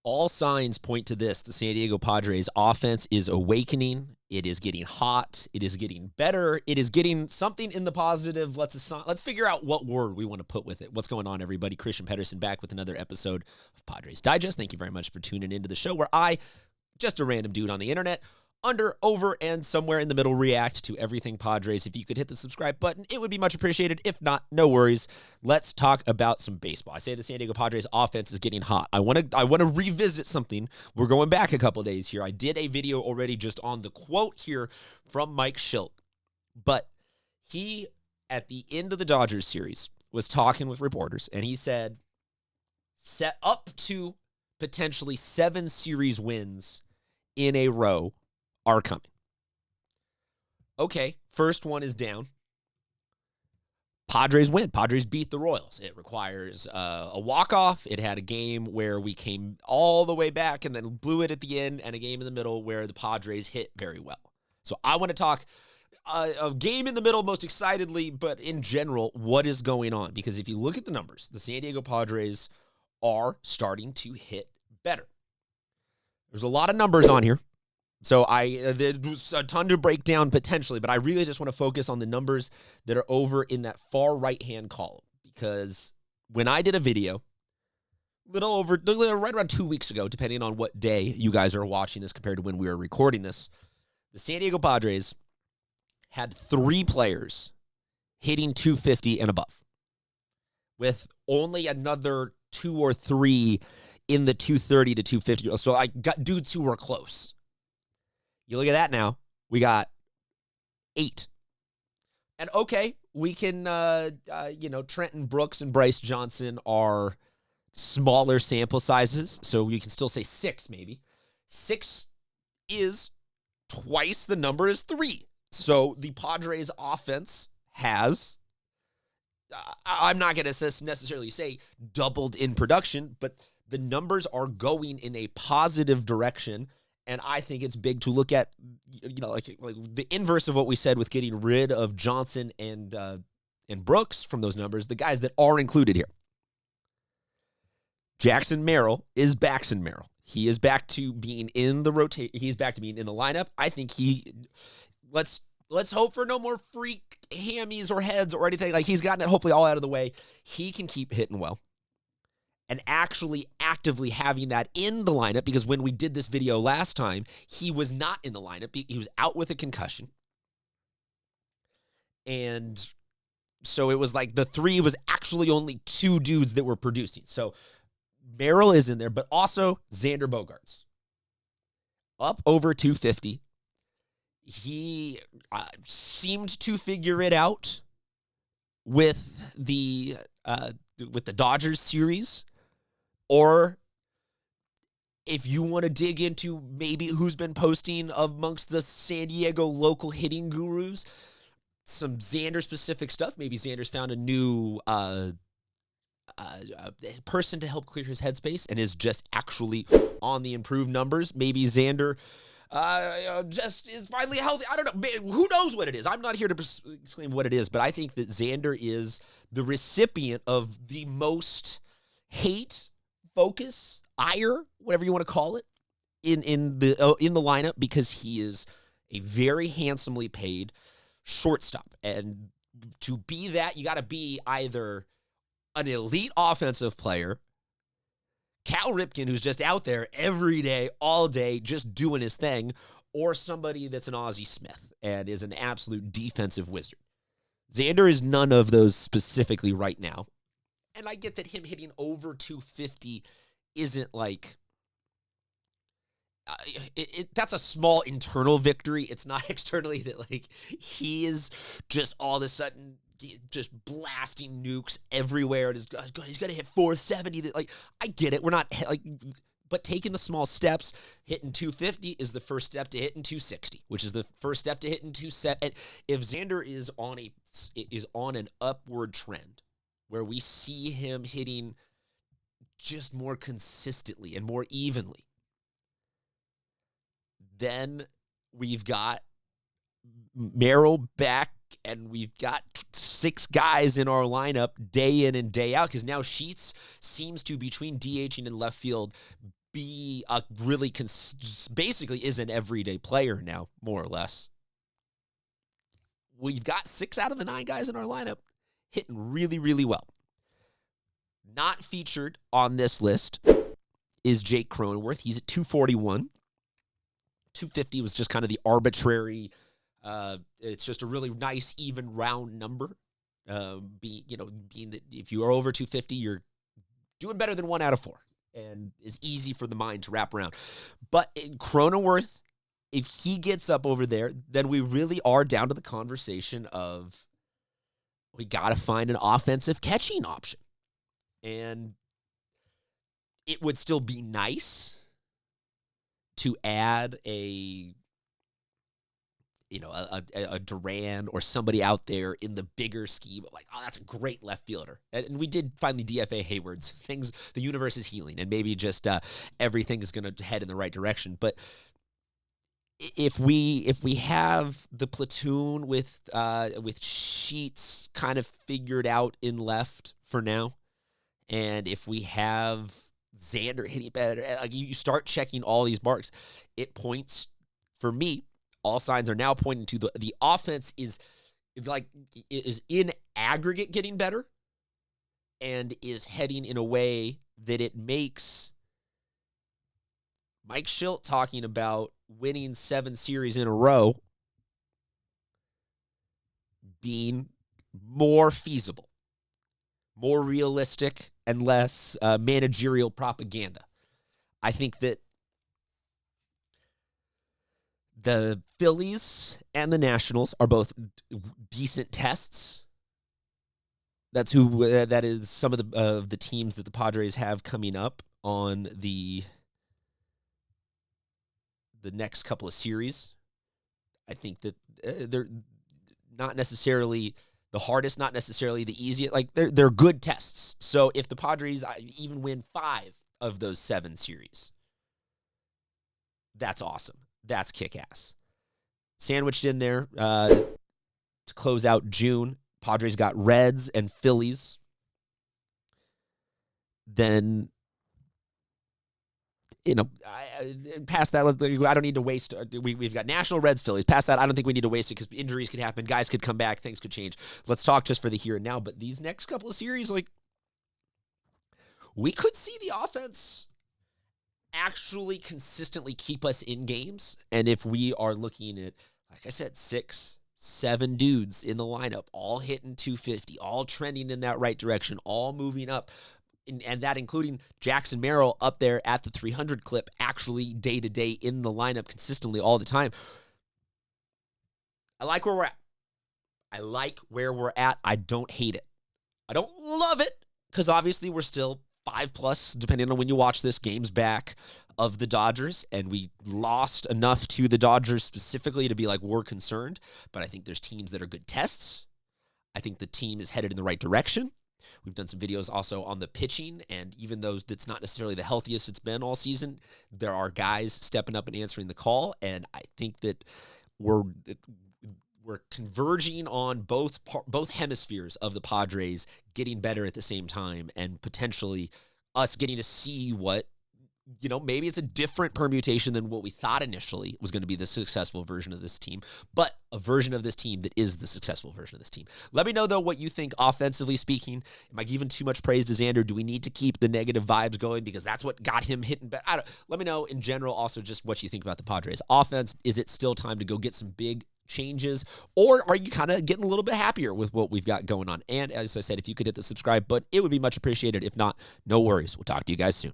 All signs point to this. The San Diego Padres offense is awakening. It is getting hot. It is getting better. It is getting something in the positive. Let's figure out what word we want to put with it. What's going on, everybody? Christian Pedersen back with another episode of Padres Digest. Thank you very much for tuning into the show where I, just a random dude on the internet, under, over, and somewhere in the middle, react to everything Padres. If you could hit the subscribe button, it would be much appreciated. If not, no worries. Let's talk about some baseball. I say the San Diego Padres offense is getting hot. I want to revisit something. We're going back a couple days here. I did a video already just on the quote here from Mike Shildt, but he, at the end of the Dodgers series, was talking with reporters, and he said, set up to potentially 7 series wins in a row are coming. Okay, first one is down. Padres win. Padres beat the Royals. It requires a walk-off. It had a game where we came all the way back and then blew it at the end, and a game in the middle where the Padres hit very well. So I want to talk a game in the middle most excitedly, but in general, what is going on? Because if you look at the numbers, the San Diego Padres are starting to hit better. There's a lot of numbers on here. So there's a ton to break down potentially, but I really just want to focus on the numbers that are over in that far right-hand column. Because when I did a video, right around 2 weeks ago, depending on what day you guys are watching this compared to when we were recording this, the San Diego Padres had 3 players hitting 250 and above, with only another 2 or 3 in the 230 to 250. So I got dudes who were close. You look at that now, we got 8. And okay, we can, Trenton Brooks and Bryce Johnson are smaller sample sizes, so you can still say 6 maybe. 6 is twice the number as 3. So the Padres offense has, I'm not going to necessarily say doubled in production, but the numbers are going in a positive direction. And I think it's big to look at, like the inverse of what we said with getting rid of Johnson and Brooks from those numbers, the guys that are included here. Jackson Merrill is Baxon Merrill. He is back to being in the rotation. He's back to being in the lineup. I think let's hope for no more freak hammies or heads or anything. Like, he's gotten it hopefully all out of the way. He can keep hitting well. And actually actively having that in the lineup, because when we did this video last time, he was not in the lineup. He was out with a concussion. And so it was like the 3 was actually only 2 dudes that were producing. So Merrill is in there, but also Xander Bogaerts. Up over 250. He seemed to figure it out with the Dodgers series. Or if you want to dig into maybe who's been posting amongst the San Diego local hitting gurus, some Xander-specific stuff. Maybe Xander's found a new person to help clear his headspace and is just actually on the improved numbers. Maybe Xander just is finally healthy. I don't know. Who knows what it is? I'm not here to exclaim what it is, but I think that Xander is the recipient of the most hate, focus, ire, whatever you want to call it, in the lineup, because he is a very handsomely paid shortstop. And to be that, you got to be either an elite offensive player, Cal Ripken, who's just out there every day, all day, just doing his thing, or somebody that's an Ozzie Smith and is an absolute defensive wizard. Xander is none of those specifically right now. And I get that him hitting over 250 isn't like, that's a small internal victory. It's not externally that like he is just all of a sudden just blasting nukes everywhere. And he's going to hit 470. Like, I get it. We're not like, but taking the small steps, hitting 250 is the first step to hitting 260, which is the first step to hitting 270. If Xander is on an upward trend, where we see him hitting just more consistently and more evenly, then we've got Merrill back, and we've got 6 guys in our lineup day in and day out, because now Sheets seems to, between DHing and left field, be a really basically is an everyday player now, more or less. We've got 6 out of the 9 guys in our lineup hitting really, really well. Not featured on this list is Jake Cronenworth. He's at 241. 250 was just kind of the arbitrary. It's just a really nice, even round number. Being that if you are over 250, you're doing better than 1 out of 4, and is easy for the mind to wrap around. But in Cronenworth, if he gets up over there, then we really are down to the conversation of we got to find an offensive catching option. And it would still be nice to add a Duran or somebody out there in the bigger scheme. Like, oh, that's a great left fielder. And we did finally DFA Haywards. The universe is healing, and maybe just everything is going to head in the right direction. But if we have the platoon with Sheets kind of figured out in left for now, and if we have Xander hitting better, like you start checking all these marks, it points, for me, all signs are now pointing to the offense is in aggregate getting better, and is heading in a way that it makes Mike Shildt talking about winning 7 series in a row being more feasible, more realistic, and less managerial propaganda. I think that the Phillies and the Nationals are both decent tests. That is some of the teams that the Padres have coming up on the next couple of series. I think that they're not necessarily the hardest, not necessarily the easiest. Like, they're good tests. So if the Padres even win 5 of those 7 series, that's awesome. That's kick-ass. Sandwiched in there to close out June, Padres got Reds and Phillies. Then, past that, I don't need to waste. We've got National, Reds, Phillies. Past that, I don't think we need to waste it because injuries could happen. Guys could come back. Things could change. Let's talk just for the here and now. But these next couple of series, we could see the offense actually consistently keep us in games. And if we are looking at, like I said, 6, 7 dudes in the lineup, all hitting 250, all trending in that right direction, all moving up, and that including Jackson Merrill up there at the 300 clip, actually day-to-day in the lineup consistently all the time. I like where we're at. I don't hate it. I don't love it, because obviously we're still 5+, depending on when you watch this, games back of the Dodgers, and we lost enough to the Dodgers specifically to be like, we're concerned. But I think there's teams that are good tests. I think the team is headed in the right direction. We've done some videos also on the pitching, and even though that's not necessarily the healthiest it's been all season, there are guys stepping up and answering the call, and I think that we're converging on both hemispheres of the Padres getting better at the same time, and potentially us getting to see what, maybe it's a different permutation than what we thought initially was going to be the successful version of this team, but a version of this team that is the successful version of this team. Let me know, though, what you think offensively speaking. Am I giving too much praise to Xander? Do we need to keep the negative vibes going because that's what got him hitting better? Let me know in general also just what you think about the Padres offense. Is it still time to go get some big changes, or are you kind of getting a little bit happier with what we've got going on? And as I said, if you could hit the subscribe button, it would be much appreciated. If not, no worries. We'll talk to you guys soon.